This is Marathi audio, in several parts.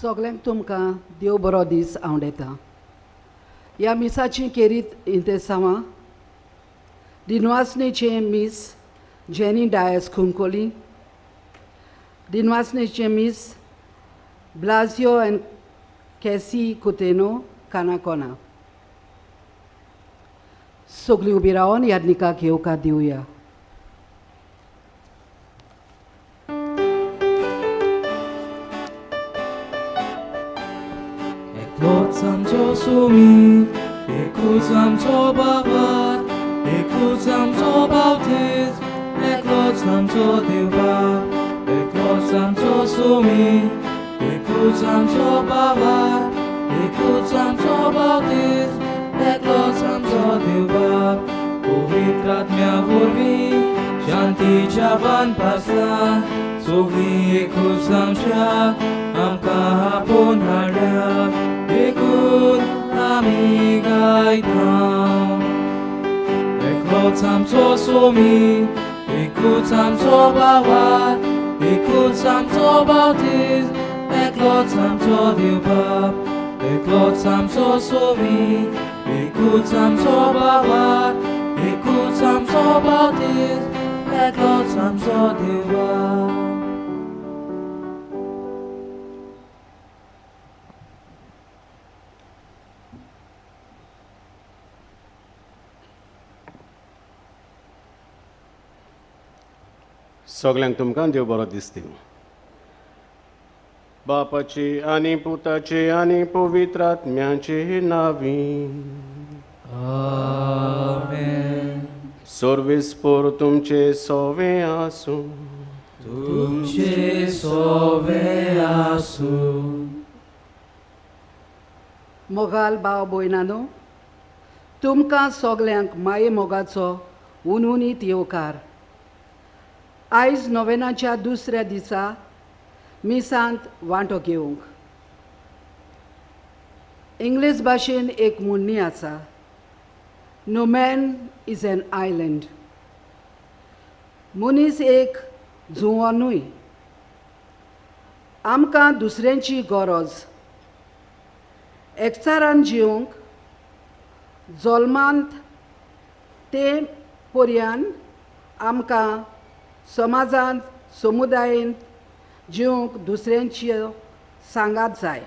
सगळ्यांक तुमकां देव बरो दीस आवडटा. ह्या मिसाची केरीत इंतेसांवां दिनवासनेचे मीस जेनी डायस कुंकोली, दिनवासनेचे मीस ब्लाजियो एन कॅसी कुतेनो कानाकोना. सगळीं उबी रावन यादनिकाक येवकार दिवया. Eklots amco sumi, eklots amco babat, eklots amco bautism, eklots amco deva, eklots amco sumi, eklots amco babat, eklots amco bautism, eklots amco deva. Povitratmia vorbi, shanticia van pasla, sogli eklots amca, amka hapon hadak. Ekut amigai tam, eklots amco sumi, eklots amco bawat, eklots amco bautism, eklots amco diubab, eklots amco sumi, eklots amco bawat, eklots amco bautism, eklots amco diubab. सगळ्यांक तुमकां देव बरो दीस दिवं. बापाचे आनी पुताचे आनी पवित्र आत्म्याचे नांवी. आमेन. सर्वेस्पर तुमचे सोवे आसूं. तुमचे सोवे आसूं. मोगाल भाव भयणानो, तुमकां सगल्यांक माये मोगाचो उनउनीत येवकार. आयज नोवेनाच्या दुसऱ्या दिसा मिसांत वांटो घेवंक. इंग्लीश भाशेन एक म्हणणी आसा, no man is an island. मनीस एक जुंवो न्हय. आमकां दुसऱ्यांची गरज. एकचारान जिवंक जल्मांत ते पर्यान आमकां समाजांत समुदायांत जिवंक दुसऱ्यांची सांगात जाय.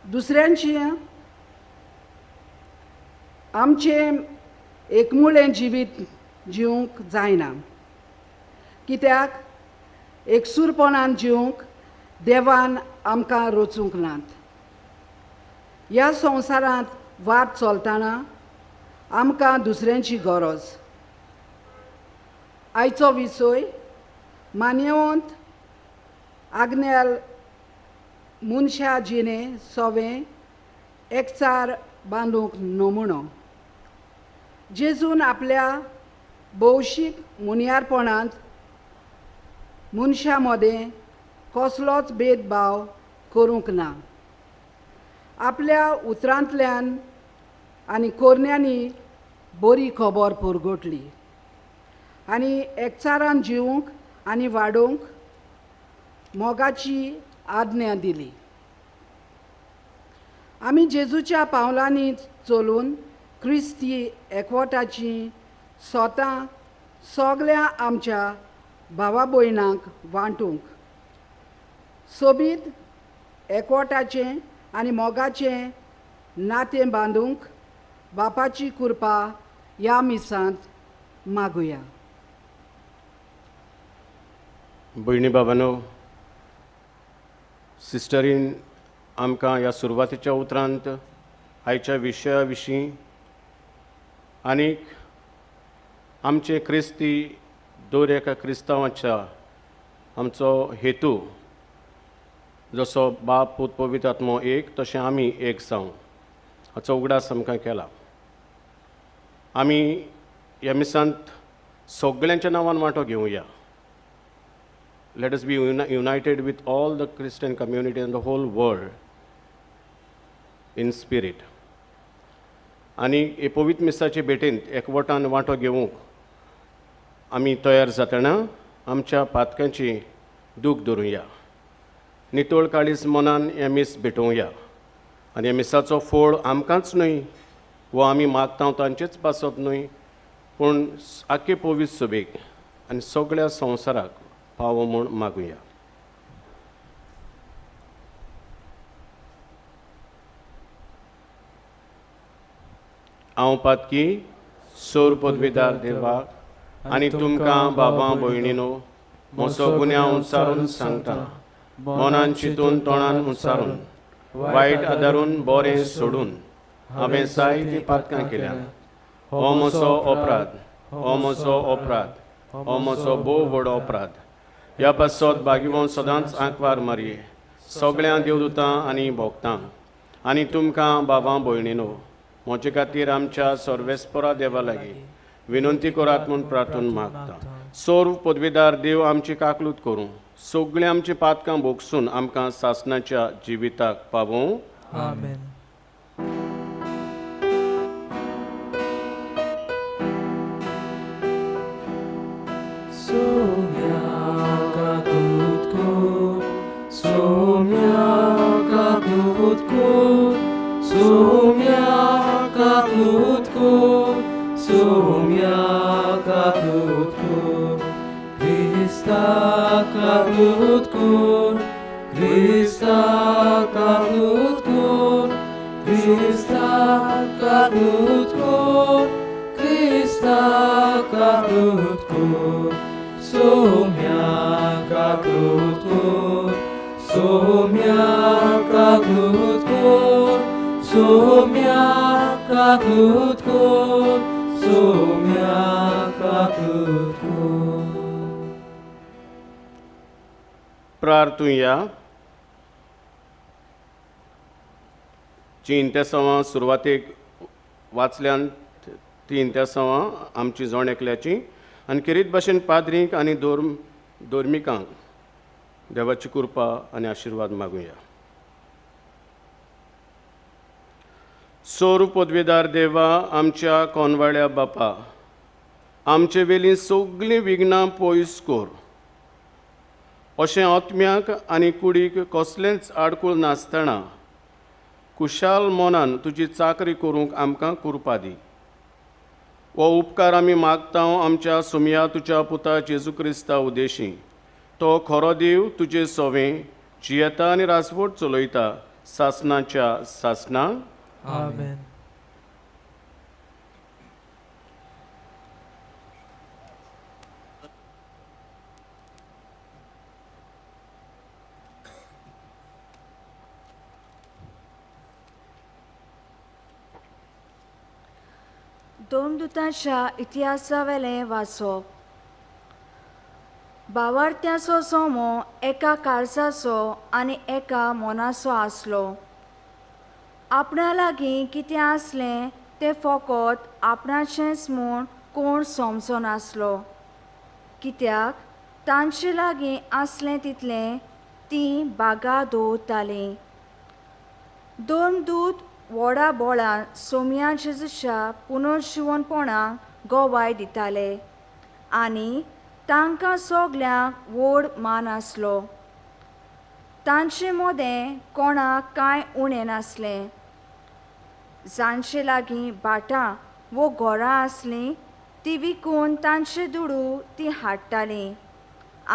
दुसऱ्यांची आमचें एकमुळें जिवीत जिवंक जायना. कित्याक एकसूरपणान जिवंक देवान आमकां रचूंक नात. ह्या संवसारांत वाट चलतना आमकां दुसऱ्यांची गरज. आयचो विशय मान्यवंत आग्नेल मनशा जिणे सोवें एकचार बांदूंक नमुनो. जेजून आपल्या भौशीक मुनियारपणांत मनशा मदें कसलोच भेदभाव करूंक ना. आपल्या उतरांतल्यान आनी कोरण्यांनी बरी खबर पुरगटली आनी एकचारान जिवंक आनी वाडोवंक मोगाची आज्ञा दिली. आमी जेजूच्या पावलांनी चलून क्रिस्ती एकवटाची स्वता सगळ्या आमच्या भावा भयणांक वांटूंक सोबीत एकवटाचें आनी मोगाचें नातें बांदूंक बापाची कृपा ह्या मिसांत मागुया. भयणी बाबांनो, सिस्टरीन आमकां ह्या सुरवातीच्या उतरांत आयच्या विशया विशीं आनीक आमचे क्रिस्ती दर एका क्रिस्तांवाच्या आमचो हेतू जसो बाप पूत पवित्र आत्मो एक तशें आमी एक जावं हाचो उगडास आमकां केला. आमी ह्या मिसांत सगळ्यांच्या नांवान वांटो घेवया. Let us be united with all the Christian community and the whole world in spirit. आनी हे पवित्र मिसाचे भेटेंत एकवटान वांटो घेवंक आमी तयार जातना आमच्या पातकांची दूख धरुया. नितोळ काळीज मनान हे मीस भेटोवया आनी हे मिसाचो फोळ आमकांच न्हय वो आमी मागता तांचेच पासत न्हय पूण आख्खे पवित्र सभेक आनी सगळ्या संवसाराक पावो म्हूण मागुया. हांव पातकी सोर पदवीदार देवाक आनी तुमकां बाबां भयणीनो म्हजो गुन्यांव उंचारून सांगता. मनान चिंतून तोंडान उंचारून वायट आदारून बरें सोडून हांवें जायतीं पातकां केल्यात. हो म्हजो अपराध, हो म्हजो अपराध, हो म्हजो भोव व्हड अपराध. ह्या पासत भागिवोन सदांच आंकवार मारये सगळ्या देवदूतां आनी भोगतां आनी तुमकां बाबां भयणीनो म्हजे खातीर आमच्या सर्वेस्परा देवा लागीं विनंती करात म्हूण प्रार्थना मागता. सोर्व पदवीदार देव आमची काकलूत करूं सगळीं आमची पातकां भोगसून आमकां सासणाच्या जिविताक पावों. आमेन. प्रार्थुया. जी इंतेसांवां सुरवातेक वाचल्यान ती इंतेसांवां आमची जोण एकल्याची आनी किरीत भाशेन पाद्रींक आनी दोर्मिकांक देवाची कृपा आनी आशिर्वाद मागुया. सोर पदवीदार देवा आमच्या कोनवाड्या बापा आमचे वेली सगळीं विघ्नां पयस कोर. अशें आत्म्याक आनी कुडीक कसलेंच आडकूळ नासतना कुशाल मनान तुजी चाकरी करूंक आमकां कृपा दी. हो उपकार आमी मागता आमच्या सुमया तुज्या पुता जेजू क्रिस्ता उद्देशी. तो खरो देव तुजे सोवें जियेता आनी रासवट चलयता सासणाच्या सासणाक. आमेन. दोमदूतांच्या इतिहासावेलें वाचप. भावार्थ्याचो सोमो एका काळजाचो आनी एका मनाचो आसलो. आपणा लागीं कितें आसलें तें फकत आपणाचेंच म्हूण कोण समजो नासलो. कित्याक तांचे लागीं आसलें तितलें तीं बागा दवरतालीं. दोमदूत व्हडा बोळान सोमया जेजूच्या पुनर्जिवनपणाक गोवाय दिताले आनी तांकां सगल्यांक व्हड मान आसलो. तांचे मोदें कोणाक कांय उणें नासलें. जांचे लागीं भाटां वो घरां आसलीं ती विकून तांचे दुडू ती हाडटालीं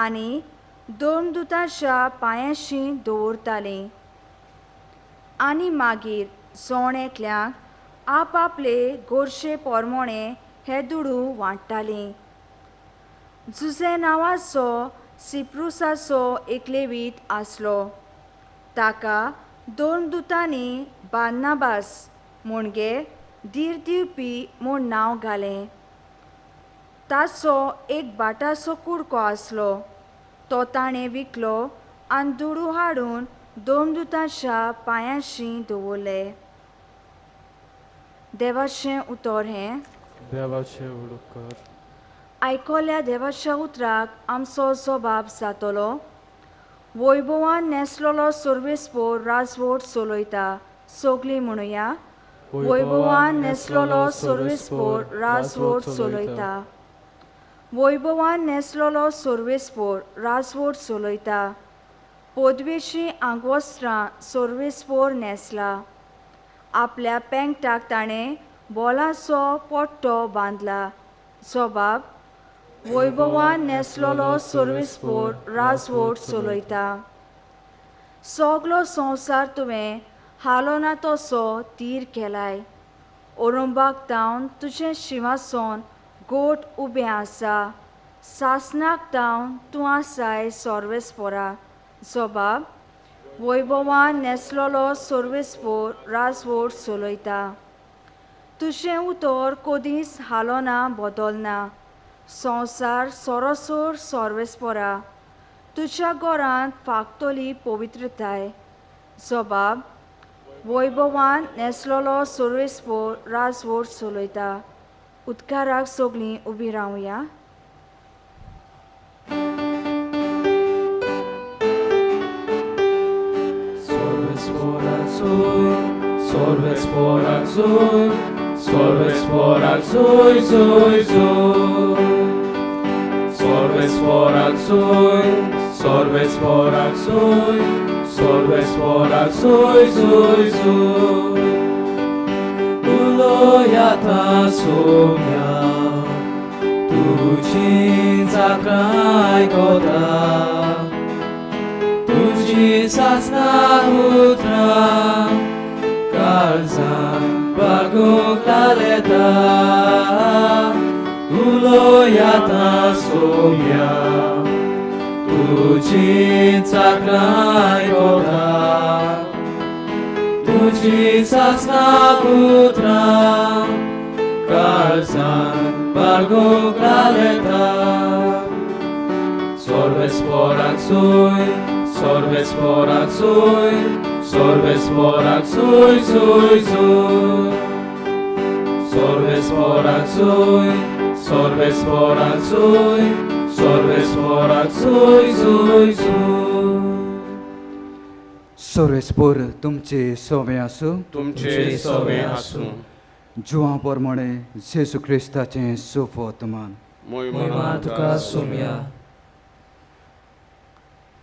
आनी दोमदूतांच्या पांयाशीं दवरतालीं. आनी मागीर जोण एकल्याक आपआपले गोरशे पोरमोणे हे दुडू वांट्टालीं. जुजे नांवाचो सिप्रुसाचो एक लेवीत आसलो. ताका दोमदूतांनी बार्नाबास म्हणजे धीर दिवपी म्हूण नांव घालें. ताचो एक भाटाचो कुडको आसलो. तो ताणें विकलो आनी दुडू हाडून दोमदूतांच्या पांयाशीं दवरले. देवाचें उतर हें. देवाचें उडोवकर. आयकोल्या देवाच्या उतराक आमचो जबाब जातलो. वैभवान नेसलोलो सर्वेस्पोर राजवट चलयता. सगळीं म्हणुया. वैभवान नेसलोलो सर्वेस्पोर राजवट चलयता. वैभवान नेसलोलो सर्वेस्पोर राजवट चलयता. पोदवेची आंगवस्त्रां सोर्वेस्पोर नेसला. आपल्या पेंगटाक ताणें बोलाचो पट्टो बांदला. सोबाब वैभवान नेसलोलो सोर्वेस्पोर राजवट चलयता. सगलो संवसार तुवें हालोना तसो तीर केलाय. ओरुंबाक तावन तुजें शिंवासन गोठ उबें आसा. सासनाक तावन तूं आसाय सोर्वेस्पोरा. सोबाब वैभवान नेसलोलो सोर्वेस्पोर राजवट चलयता. तुजें उतर कदींच हालोना बदलना. संवसार सोरोसोर सोर्वेस्पोरा. तुज्या घरांत फागतोली पवित्रताय. सोबाब वैभवान नेसलोलो सोर्वेस्पोर राजवट चलयता. उदकाराक सगळीं उबीं रावया. Sorvesporak zoi, sorvesporak zoi, zoi, zoi. Sorvesporak zoi, sorvesporak zoi, sorvesporak zoi, zoi, zoi. Uloyata somia, tuji zakrai koda, tuji sasna utra. Kalzan baguk laleta, uloyata somia, tuji zakrai koda, tuji sasna putra. Kalzan baguk laleta, sorvesporak zoi, sorvesporak zoi. Sorvesporak zoi, zoi, zoi. Sorvesporak zoi, sorvesporak zoi, sorvesporak zoi, zoi, zoi. सोर्वेस्पोर तुमचे सोवे आसूं. तुमचे सवे आसूं. जुवां प्रमाणे जेसू क्रिस्ताचें सूप वर्तमान. महिमा तुका सोम्या.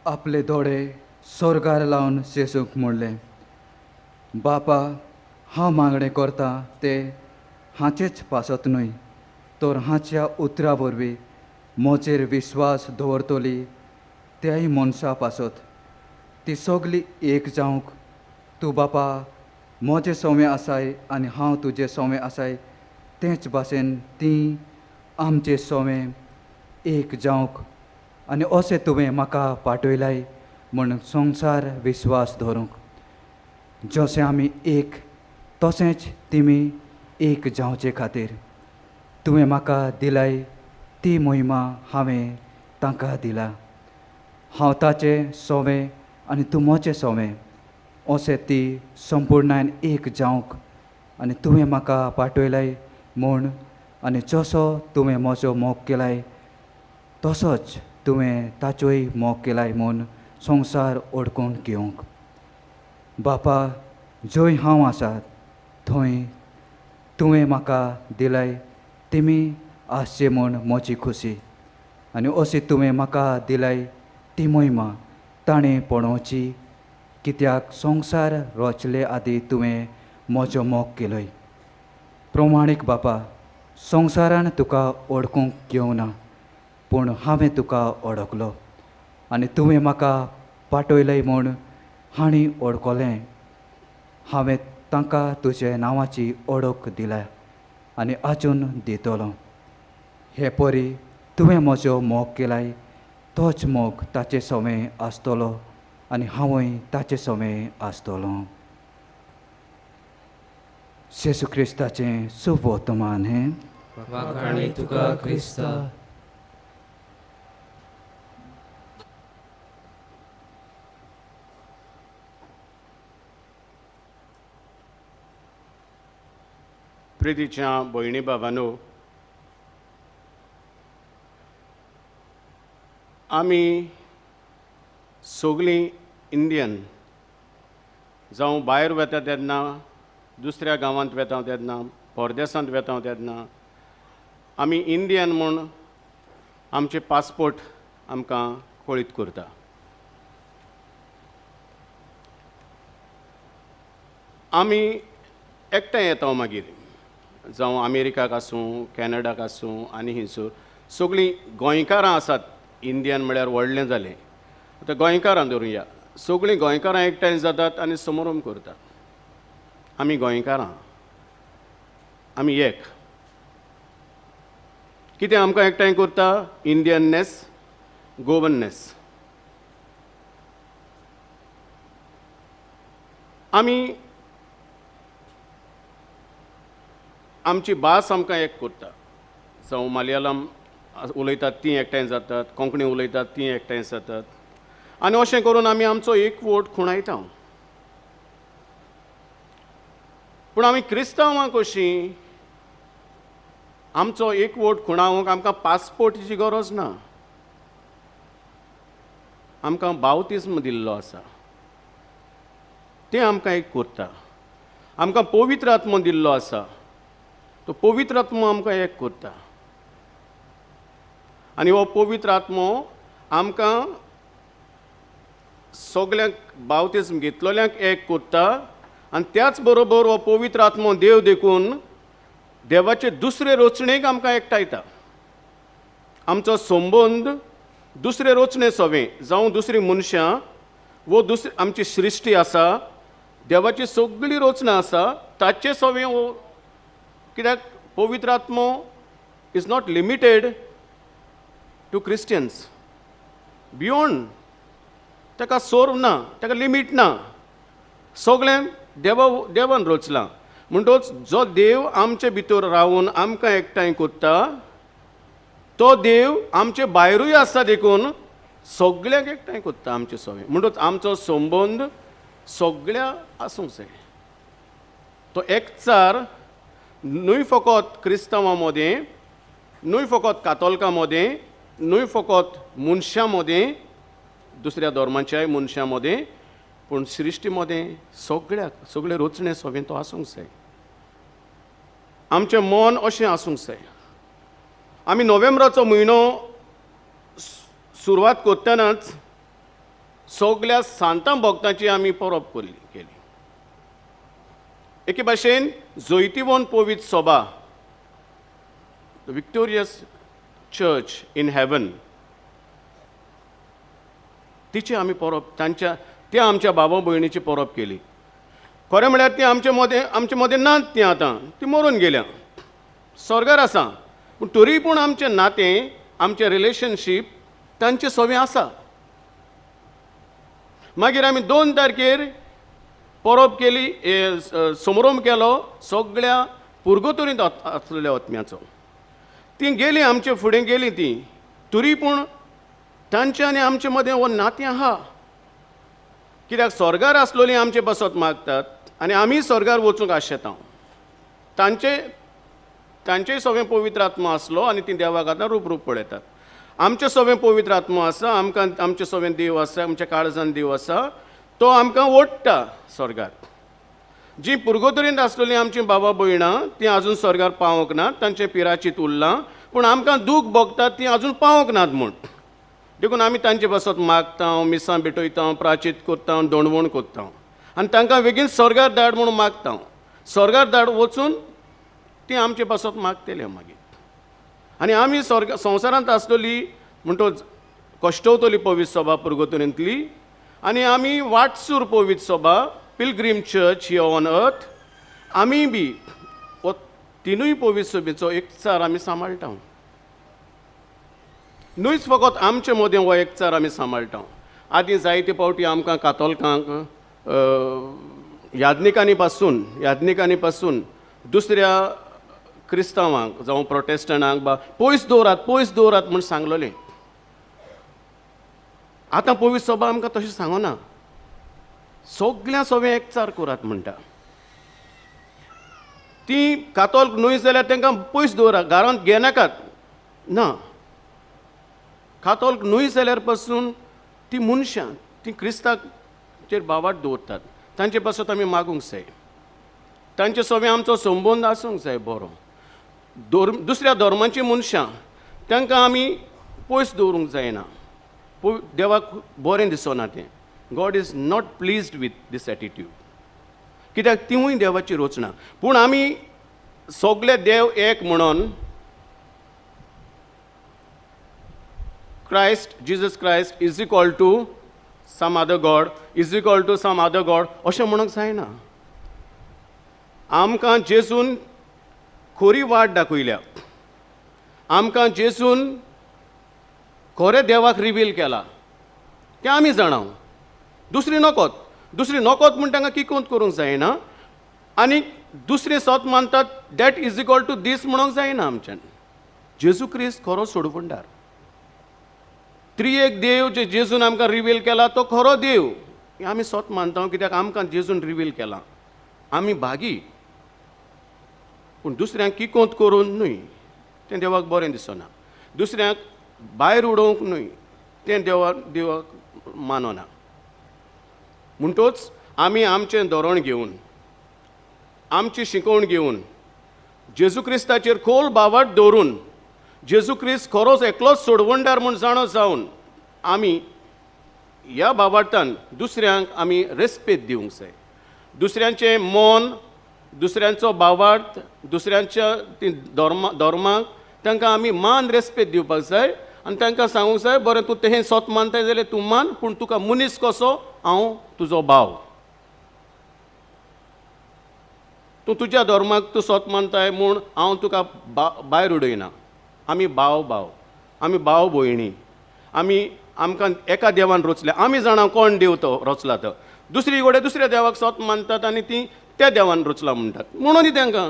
आपले दोळे स्वर्गार लावन जेसूक म्हणलें, बापा, हांव मागणें करतां ते हाचेच पासत न्हय, तर हाच्या उतरा वरवीं म्हजेर विस्वास दवरतली त्याय मनशां पासत. ती सगळीं एक जावंक तूं बापा म्हजे सोवें आसाय आनी हांव तुजें सोवें आसाय तेच भाशेन तीं आमचें सोवें एक जावंक आनी अशें तुवें म्हाका पाठयलाय म्हूण संवसार विस्वास दवरूंक. जशें आमी एक तशेंच तिमी एक जावचे खातीर तुवें म्हाका दिलाय ती महिमा हांवें तांकां दिला. हांव ताचें सोवें आनी तूं म्हजें सोवें अशें ती संपूर्णान एक जावंक आनी तुवें म्हाका पाठयलाय म्हूण आनी जसो तुवें म्हजो मोग केलाय तसोच तुवें ताचोय मोग केलाय म्हूण संवसार ओडकून घेवंक. बापा, जंय हांव आसा थंय तुवें म्हाका दिलाय तिमी आसचे म्हूण म्हजी खुशी आनी अशी तुवें म्हाका दिलाय ती महिमा ताणें पळोवची, कित्याक संवसार रचले आदीं तुवें म्हजो मोग केलोय. प्रमाणीक बापा, संवसारान तुका ओळखूंक घेवना पूण हांवें तुका ओळखलो आनी तुवें म्हाका पाठयलय म्हूण हांणी ओळखलें. हांवें तांकां तुजे नांवाची ओळख दिल्या आनी आजून दितलो. हे परी तुवें म्हजो मोग केलाय तोच मोग ताचे सोवें आसतलो आनी हांवूय ताचे सोवें आसतलो. जेसू क्रिस्ताचें शुभ वर्तमान हें. वाखाणी तुका क्रिस्ता. प्रितीच्या भयणी भावांनो, आमी सगळीं इंडियन जावं भायर वता तेन्ना, दुसऱ्या गांवांत वेता तेन्ना, परदेसांत वेता तेन्ना आमी इंडियन म्हूण आमचे पासपोर्ट आमकां कळीत करता. आमी एकठांय येता मागीर जावं अमेरिकाक आसूं कॅनडाक आसूं आनी हिंसूर सगळीं गोंयकारां आसात. इंडियन म्हळ्यार व्हडलें जालें. आतां गोंयकारां धरुया, सगळीं गोंयकारां एकठांय जातात आनी समारंभ करतात. आमी गोंयकारां, आमी एक. कितें आमकां एकठांय करता? इंडियननेस, गोवननेस. आमी आमची भास आमकां एक करता. जावं मलयालम उलयतात तीं एकठांय जातात, कोंकणी उलयतात तीं एकठांय जातात आनी अशें करून आमी आमचो एकवोट खुणायता. पूण आमी क्रिस्तांवां कशीं आमचो एकवोट खुणावंक आमकां पासपोर्टीची गरज ना. आमकां बावतिस्म दिल्लो आसा, तें आमकां एक करता. आमकां पवित्र आत्मो दिल्लो आसा, तो पवित्र आत्मो आमकां एक करता. आनी हो पवित्र आत्मो आमकां सगल्यांक बावतिस्म घेतलेल्यांक एक करता. आनी त्याच बरोबर हो पवित्र आत्मो देव देखून देवाचे दुसरे रचणेक आमकां एकठायता. आमचो संबंद दुसरे रचणे सवें जावं दुसरी मनशां वो दुसरी आमची सृश्टी आसा, देवाची सगळी रचना आसा ताचे सवें वो. कित्याक पवित्र आत्मो is not limited to Christians. Beyond ताका सोर ना, ताका लिमीट ना. सगळें देवान रचलां. म्हणटच जो देव आमचे भितर रावून आमकां एकठांय करता तो देव आमचे भायरूय आसा देखून सगळ्यांक एकठांय करता आमचे सवें. म्हणटच आमचो संबंद सगळ्या आसूंक जाय. तो एकचार न्हय फकत क्रिस्तांवां मदें, न्हय फकत कातोलिकां मदें, न्हय फकत मनशां मदें, दुसऱ्या धर्माच्याय मनशां मदें, पूण सृश्टी मदें सगळे रचणे सवें तो आसूंक जाय. आमचें मन अशें आसूंक जाय. आमी नोव्हेंबराचो म्हयनो सुरवात करतनाच सगळ्या सांतां भक्तांची आमी परब केली. एके भाशेन जैतिवंत पवित्र सभा, the victorious church in heaven, तिची आमी परब त्या आमच्या भावा भयणीची परब केली. खरें म्हळ्यार ती आमचे मदें नात. ती आतां ती मरून गेल्या, स्वर्गार आसा. पूण तरी पूण आमचें नातें, आमचें रिलेशनशीप तांचे सवें आसा. मागीर आमी 2 तारखेर परब केली, समारंभ केलो सगळ्या पुर्गतुरींत आसलेल्या आत्म्याचो. ती गेली, आमचे फुडें गेली ती. तरी पूण तांचे आनी आमचे मदें हो नातें आहा. कित्याक स्वर्गार आसलोलीं आमचे बसत मागतात आनी आमी स्वर्गार वचूंक आशेता. तांचेय सवें पवित्र आत्मा आसलो आनी ती देवाक आतां रूप पळयतात. आमचे सवें पवित्र आत्मा आसा, आमकां आमचे सवें देव आसा, आमच्या काळजान देव आसा, तो आमकां ओडटा स्वर्गार. जीं पुर्गतुरींत आसलेलीं आमचीं बाबा भयणां तीं आजून स्वर्गार पावोंक नात, तांचें पिराचीत उरलां. पूण आमकां दूख भोगतात तीं आजून पावोंक नात म्हूण. देखून आमी तांचे बसत मागता, मिसां भेटयता, प्राचीत करता, दंडवण करता आनी तांकां बेगीन स्वर्गार धाड म्हणून मागता. स्वर्गार धाड वचून तीं आमचे बसत मागतले मागीर. आनी आमी संवसारांत आसलेली म्हणटच कश्टवतली पवित्र सभा पुर्गतुरींतली आनी आमी वाटसूर पवित्र सभा पिलग्रीम चर्च हियर ऑन अर्थ, आमी बी हो तिनूय पवित्र सभेचो एकचार आमी सांबाळटा. न्हयच फकत आमचे मदें हो एकचार आमी सांबाळटा. आदीं जायते फावटी आमकां कातोलिकांक याज्ञिकांनी पासून दुसऱ्या क्रिस्तांवांक जावं प्रोटेस्टंटांक पयस दवरात म्हूण सांगलोलें. आतां पवित्र सभा आमकां तशें सांगना. सगळ्या सवें एकचार करात म्हणटा. ती कातोलीक न्हय जाल्यार तांकां पयस दवरात, घरांत घेनाकात ना. कातोलीक न्हय जाल्यार पासून ती मनशां ती क्रिस्तांचेर बावाट दवरतात. तांचे पासत आमी मागूंक जाय. तांचे सवें आमचो संबंद आसूंक जाय बरो. दुसऱ्या धर्माची मनशां तांकां आमी पयस दवरूंक जायना. देवाक बरें दिसना तें. God is not pleased with this attitude. कित्याक तिवूय देवाची रचना. पूण आमी सगळे देव एक म्हणून Jesus Christ is equal to some other God, is equal to some other God अशें म्हणूंक जायना. आमकां जेजून खरी वाट दाखयल्या, आमकां जेजून खरें देवाक रिवील केला तें आमी जाणाव. दुसरी नकोत म्हण तांकां किकोंत करूंक जायना. आनी दुसरी सत मानतात दॅट इज इक्वल टू दीस म्हणूंक जायना. आमच्यान जेजू क्रिस्त खरो सोडवणदार, त्रिएक देव जे जेजून आमकां रिवील केला तो खरो देव हें आमी सत मानता. कित्याक आमकां जेजून रिवील केला, आमी भागी. पूण दुसऱ्यांक किकोंत करून न्हय तें देवाक बरें दिसना. दुसऱ्यांक भायर उडोवंक न्हय तें देवाक मानना. म्हणटूच आमी आमचें धोरण घेवन, आमची शिकवण घेवन, जेजू क्रिस्ताचेर खोल बावट दवरून, जेजू क्रिस्त खरोच एकलोच सोडवणदार म्हूण जाणो जावन आमी ह्या बावटान दुसऱ्यांक आमी रेस्पेद दिवंक जाय. दुसऱ्यांचें मन, दुसऱ्यांचो बावट, दुसऱ्यांच्या धर्माक तांकां आमी मान रेस्पेद दिवपाक जाय. आनी तांकां सांगूंक जाय बरें तूं तें सत मानताय जाल्यार तूं मान, पूण तुका मनीस कसो हांव तुजो भाव. तूं तुज्या धर्माक तूं सत मानताय म्हूण हांव तुका भायर उडयना. आमी भाव, आमी भाव भयणी, आमकां एका देवान रचल्या. आमी जाणा कोण देव तो रचला तो. दुसरी कडेन दुसऱ्या देवाक सत मानतात आनी ती त्या देवान रचला म्हणटात. म्हणून तांकां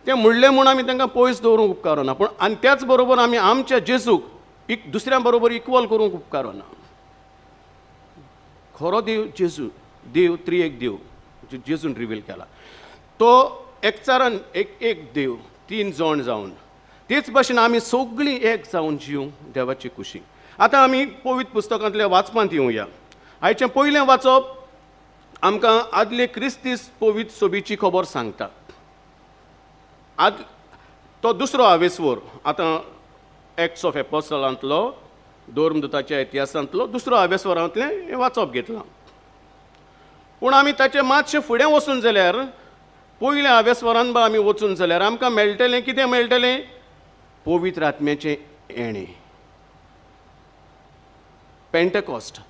तें म्हणलें म्हूण आमी तांकां पयस दवरूंक उपकारना. पूण आनी त्याच बरोबर आमी आमच्या जेजूक दुसऱ्यां बरोबर इक्वल करूंक उपकारना. खरो देव जेजू, देव त्रिएक देव जेजून रिवील केला तो एकचारान एक देव, तीन जण जावन. तेच भाशेन आमी सगळीं एक जावन जिवंक देवाची खुशी. आतां आमी पवित्र पुस्तकांतल्या वाचपांत येवया. आयचें पयलें वाचप आमकां आदले क्रिस्तीस पवित्र सोबीची खबर सांगता. तो दुसरो आवेसवर आतां एक्ट्स ऑफ एपोस्टलांतलो, धर्मदुताच्या इतिहासांतलो दुसरो आवेसवरांतलें हें वाचप घेतलां. पूण आमी ताचे मातशें फुडें वचून जाल्यार पयल्या आवेसवरान आमी वचून जाल्यार आमकां मेळटलें कितें मेळटलें? पवित्र आत्म्याचें येणें. पेंटेकॉस्ट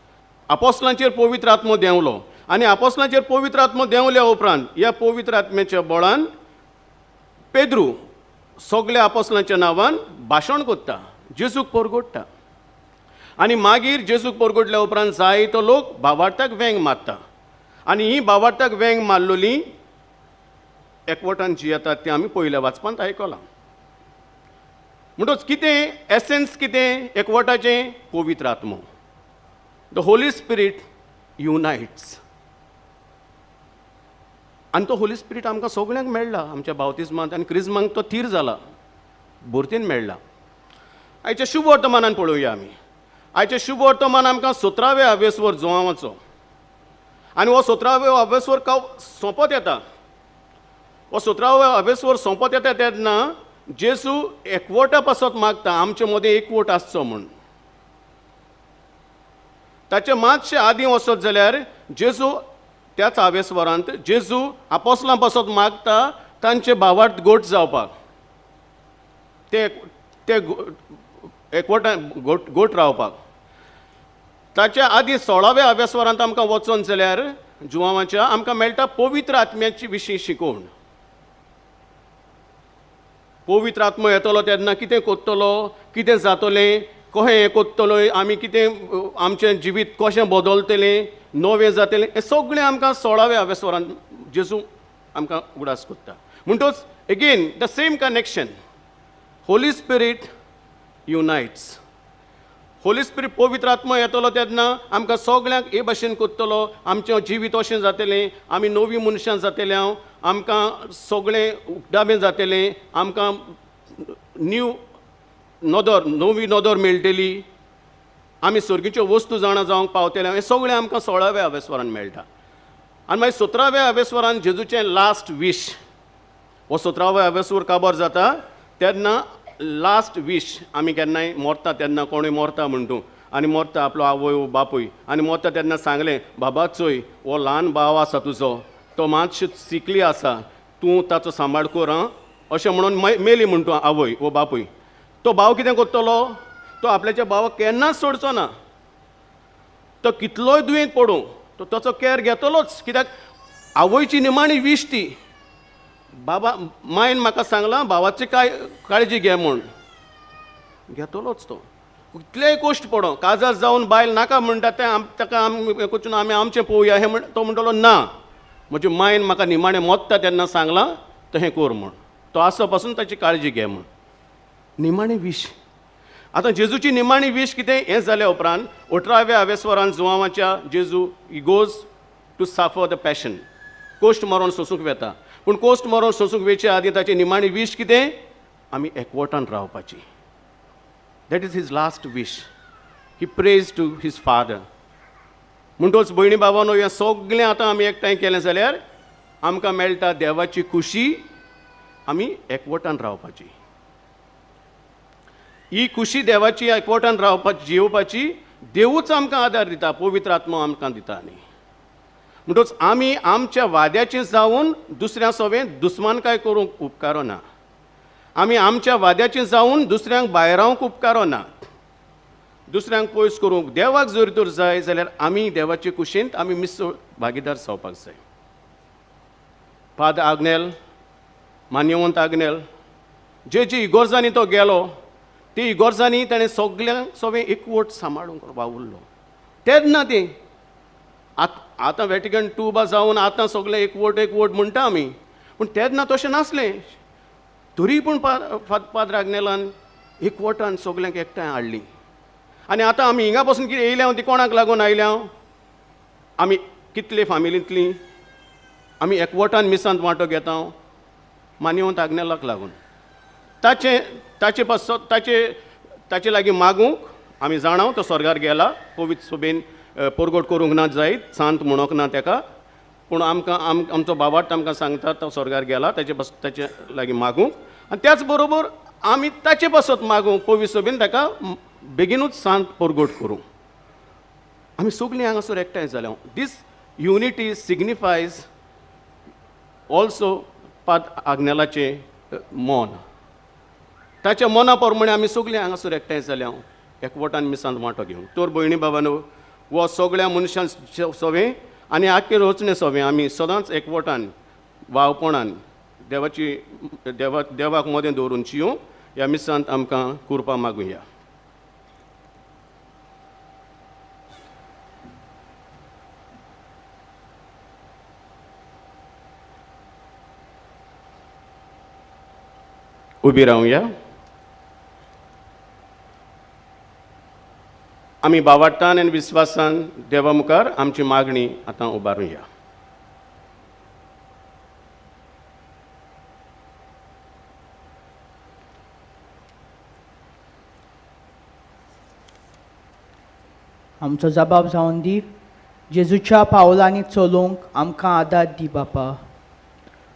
आपोस्टलांचेर पवित्र आत्मो देंवलो आनी आपोस्टलांचेर पवित्र आत्मो देंवल्या उपरांत ह्या पवित्र आत्म्याच्या बळान पेद्रू सगळ्या आपोस्टलांच्या नांवान भाशण करता, जेजूक परगोडटा. आनी मागीर जेजूक परगोडल्या उपरांत जायतो लोक भावार्थाक वेंग मारता. आनी ही भावार्थाक वेंग मारलोली एकवटान जी येतात तें आमी पयल्या वाचपांत आयकलां. म्हणटच कितें एसेन्स कितें एकवटाचें? पवित्र आत्मो. The holy spirit unites. आनी तो होली स्पिरीट आमकां सगळ्यांक मेळ्ळा आमच्या बावतिस्मांत आनी क्रिस्मांक तो थीर जाला, भरतेन मेळ्ळा. आयच्या शुभ वर्तमानान पळोवया आमी. आयचें शुभ वर्तमान आमकां 17व्या आवेसवर जोवांचो. आनी हो 17व्यो आवेसवर सोंपत येता. हो 17व्यो आवेसवर सोंपत येता तेन्ना जेजू एकवटा पासत मागता आमचे मदें एकवट आसचो म्हूण. ताचे मातशें आदीं वचत जाल्यार जेजू त्याच आवेसवरांत जेजू आपोस्टलां पासत मागता तांचे भावार्थ गोट जावपाक, ते एकवटान गोट रावपाक. ताच्या आदीं 16व्या आवेसवरांत आमकां वचोन जाल्यार जुवांवाच्या आमकां मेळटा पवित्र आत्म्याची विशीं शिकवण. पवित्र आत्मो येतलो तेन्ना कितें कोत्तलो, कितें जातलें, कशें हें कोत्तलो, आमी कितें आमचें जिवीत कशें बदलतलें, नवें जातलें, हें सगळें आमकां 16व्या आवेसवरांत जेजू आमकां उगडास कोत्ता. म्हणटच again the same connection. Holy spirit unites. Holy spirit पवित्र आत्मो येतलो तेन्ना आमकां सगळ्यांक हे भाशेन कोत्तलो, आमचें जिवीत अशें जातलें, आमी नवीं मनशां जातले, आमकां सगळें उक्ताबें जातलें, आमकां नवी नदर मेळटली, आमी सर्गीच्यो वस्तू जाणा जावंक पावतले. हें सगळें आमकां 16व्या आवेसवरान मेळटा. आनी मागीर 17व्या आवेसवरान जेजूचें लास्ट वीश. हो 17व्या आवेसवर काबार जाता तेन्ना लास्ट वीश आमी केन्नाय मरता तेन्ना कोणूय मरता म्हणटू आनी मरता आपलो आवय बापूय आनी मरता तेन्ना सांगलें बाबा चोय हो ल्हान भाव आसा तुजो तो मातशें सिकली आसा, तूं ताचो सांबाळ कर आं, अशें म्हणून मेली म्हण तूं आवय वो बापूय. तो भाव कितें करतलो? तो आपल्याच्या भावाक केन्नाच सोडचो ना. तो कितलोय दुयेंत पडूं तो ताचो कॅर घेतलोच, कित्याक आवयची निमाणी विश ती. बाबा मायन म्हाका सांगलां भावाची काळजी घे म्हूण, घेतलोच तो. कितलेय कश्ट पडो, काजार जावन बायल नाका म्हणटा तें ताका वचून आमी आमचें पळोवया हें तो म्हणटलो ना, म्हजे मायन म्हाका निमाणें मोत्ता तेन्ना सांगलां तें कर म्हूण. तो आसो पासून ताची काळजी घे म्हूण. निमाणी विश. आतां जेजूची निमाणी विश कितें हें जाल्या उपरांत 18व्या स्वरान जुवांवाच्या जेजू he goes to suffer the passion. कोश्ट मरोन सोंसूंक वेता, पूण कोश्ट मरोन सोंसूंक वेचे आदीं ताची निमाणी विश कितें? आमी एकवटान रावपाची. That is his last wish. He prays to his father. म्हणटच भयणी भावांनो, हें सगळें आतां आमी एकठांय केलें जाल्यार आमकां मेळटा देवाची खुशी. आमी एकवटान रावपाची. ही खुशी देवाची एकवटान रावपाची जियोवपाची देवूच आमकां आदार दिता, पवित्र आत्मा आमकां दिता. न्ही म्हणटच आमी आमच्या वाद्याचें जावन दुसऱ्या सोबें दुस्मानकाय करूंक उपकारो ना. आमी आमच्या वाद्याचें जावन दुसऱ्यांक भायर रावंक उपकारो ना. दुसऱ्यांक पयस करूंक देवाक जर तर जाय जाल्यार आमी देवाचे कुशींत आमी मिस्सो भागीदार जावपाक जाय. फादर आग्नेल, मान्यवंत आग्नेल, जे इगोर्जांनी तो गेलो, ती इगोर्जांनी ताणें सगळ्यांक सोबें एकवट सांबाळूंक वावुरलो. तेन्ना तें आतां वॅटिकन II बा जावन आतां सगळें एकवट म्हणटा आमी, पूण तेन्ना तशें नासलें. तरी पूण फादर आग्नेलान एकवटान सगळ्यांक एकठांय हाडली. आनी आतां आमी हिंगा पासून कितें येयल्या ती कोणाक लागून आयल्या? आमी कितले फामिलींतलीं आमी एकवटान मिसांत वांटो घेता मान्यवंत आग्नेलाक लागून. ताचे लागीं मागूंक आमी जाणाव तो स्वर्गार गेला. पवित्र सोबेन परगट करूंक ना जायत, सांत म्हणोंक ना ताका, पूण आमकां आमचो बाबाट आमकां सांगता तो स्वर्गार गेला. ताचे लागीं मागूंक आनी त्याच बरोबर आमी ताचे पासत मागूंक पवित्र सोबेन ताका बेगीनूच सांत परगट करूंक. आमी सगळीं हांगासर एकठांय जाल्या. दीस युनिटी सिग्निफायज ऑल्सो फादर आग्नेलाचें मन. ताच्या मना प्रमाणे आमी सगळीं हांगासर एकठांय जाल्या एकवटान मिसांत वांटो घेवंक. तर भयणी भावांनो, वो सगळ्या मनशां सोबें आनी आख्खे रचणे सोबें आमी सदांच एकवटान वावपणान देवाक मोदें दवरून जियोंक ह्या मिसांत आमकां कृपा मागुया. उबी रावया. आमी बावाटान आनी विस्वासान देवा मुखार आमची मागणी आतां उबारुया. आमचो जबाब जावन दी. जेजूच्या पावलांनी चलोवंक आमकां आदार दी बापा.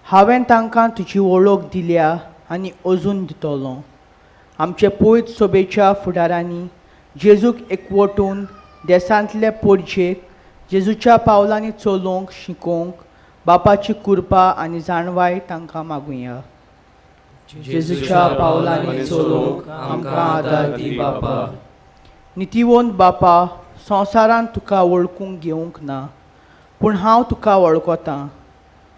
हांवें तांकां तुजी वळख दिल्या आनी अजून दितलो. आमचे पयत सोबेच्या फुडारांनी जेजूक एकवटून देसांतले पोरजेक जेजूच्या पावलांनी चलोवंक शिकोवंक बापाची कृपा आनी जाणवाय तांकां मागुया. जेजूच्या पावलांनी चलोवंक आमकां आदार दी बापा. नितीवंत बापा, संवसारांत तुका वळखूंक घेवंक ना, पूण हांव तुका वळखतां.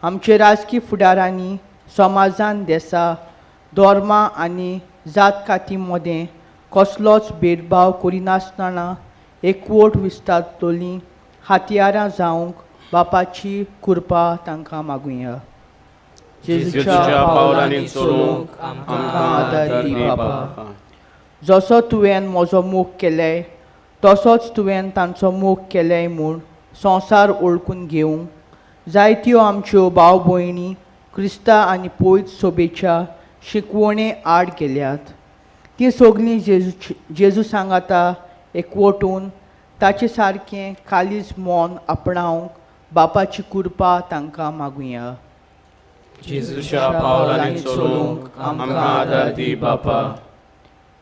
आमचे राजकीय फुडारांनी समाजान देसा धर्मां आनी जात काती मदें कसलोच भेदभाव करिनासतना एकवट विस्तारतलीं हातयारां जावंक बापाची कृपा तांकां मागुया. जेजूच्या पावलांनी चलोवंक आमकां आदार दी बापा. जसो तुवें म्हजो मोग केलें तसोच तुवें तांचो मोग केलें म्हूण संवसार ओळखून घेवंक जायत्यो आमच्यो भाव भयणी क्रिस्तां आनी पयत सोबेच्या शिकवणे आड गेल्यात. ती सगळीं जेजू सांगाता एकवटून ताचे सारकें कालीज मन आपणावंक बापाची कृपा तांकां मागुया. जेजूच्या पावलांनी चलोवंक आमकां आदार दी बापा.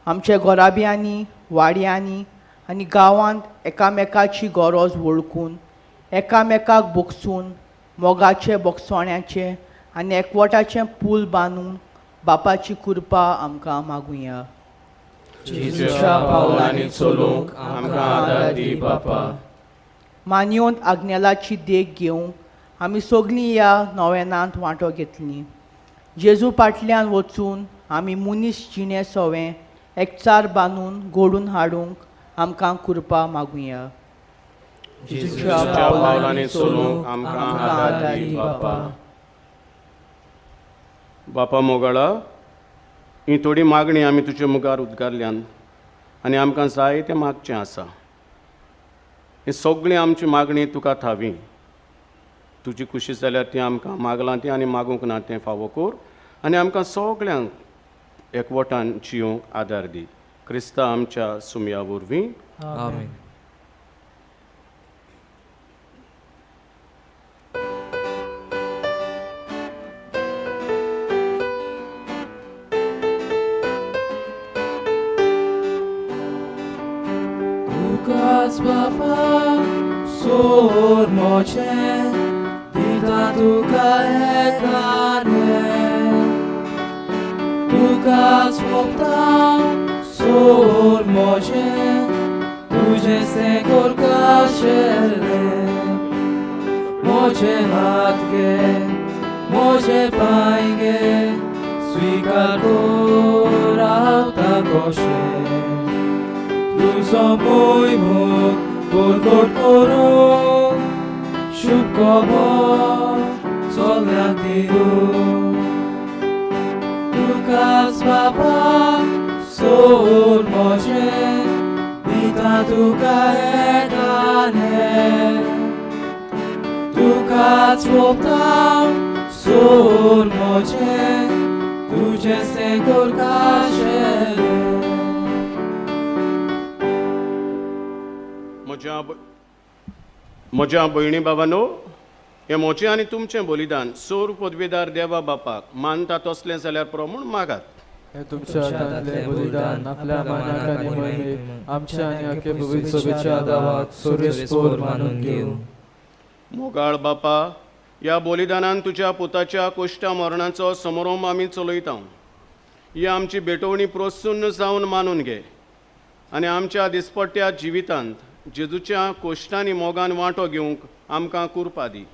आमच्या घोराब्यांनी वाड्यांनी आनी गांवांत एकामेकाची गरज वळखून एकामेकाक बोगसून मोगाचे बोगसोण्याचे आनी एकवटाचें पूल बांदून बापाची कृपा आमकां मागुया. जेजूच्या पावलांनी चलूंक आमकां आदार दी बापा. मानयोन आग्नेलाची देख घेवंक आमी सगळीं ह्या नोवेनांत वांटो घेतली. जेजू फाटल्यान वचून आमी मनीस जिणें सवें एकचार बांदून घडून हाडूंक आमकां कृपा मागुया. जेजूच्या पावलांनी चलूंक आमकां आदार दी बापा. बापा मोगाळा, ही थोडी मागणी आमी तुजे मुखार उद्गारल्यान आनी आमकां जाय तें मागचें आसा. ही सगळी आमची मागणी तुका थावी. तुजी खुशी जाल्यार ती आमकां मागलां तें आनी मागूंक ना तें फावो कर आनी आमकां सगळ्यांक एकवटान जियोंक आदार दी. क्रिस्ता आमच्या सुमया वरवीं. आमेन. Tuka's Papa, sor moce, dita tuka ekane. Tuka's Papa, sor moce, tuje se korka shere. Moce hatge, moce paige, svikar korauta koshe. Tuzo mój Bóg, borgod korú, szybko szolgáltiú. Tukasz Papa, szól moce, dita tuka ekane. Tukasz Papa, szól moce, tuje se korkashere. म्हज्या भयणी बाबांनो, हे मोचे आनी तुमचें बलिदान सौर पदवीदार देवा बापाक मानता तसलें जाल्यार प्रमाण मागात. हे तुमच्या हातांतलें बलिदान आपल्या मानाक आनी महिमेक आमच्या आनी आख्खे भुवी सभेच्या आदारात सुरेस्पोर मानून घेव. मोगाळ बापा, ह्या बलिदानान तुज्या पुताच्या कोश्टा मरणाचो समारोप आमी चलयता. ही आमची भेटवणी प्रसन्न जावन मानून घे आनी आमच्या दिसपट्ट्या जिवितांत जेजूच्या कोश्टांनी मोगान वांटो घेवंक आमकां कृपा दी.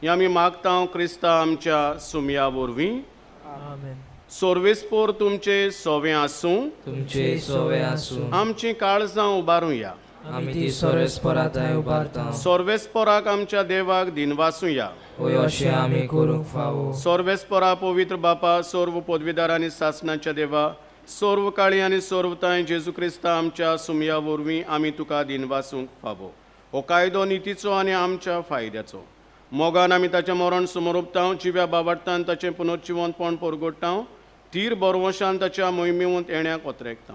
ही आमी मागता क्रिस्ता आमच्या सुमया वरवीं. आमेन. सोर्वेस्पोर तुमचे सोवें आसूं. तुमचे सोवे आसूं. आमची काळजां उबारूया. आमी ती सोरेस्पोरांताय उबारता. सोर्वेस्पोराक आमच्या देवाक दिनवासूया. होय अशें आमी करूंक फावो. सोर्वेस्पोरा पवित्र बापा, सर्व पदवीदार आनी सासणाच्या देवा, सर्व काळी आनी सर्वताय जेजू क्रिस्ता आमच्या सुमया वरवीं आमी तुका दिनवासूंक फावो. हो कायदो नितीचो आनी आमच्या फायद्याचो. मोगान आमी ताचें मरण समोरपता, जिव्या बाबाडटान ताचें पुनर्जिवनपण परगडटा, तीर बरवशान ताच्या मोहिमेवंत येण्याक ओतरेकता.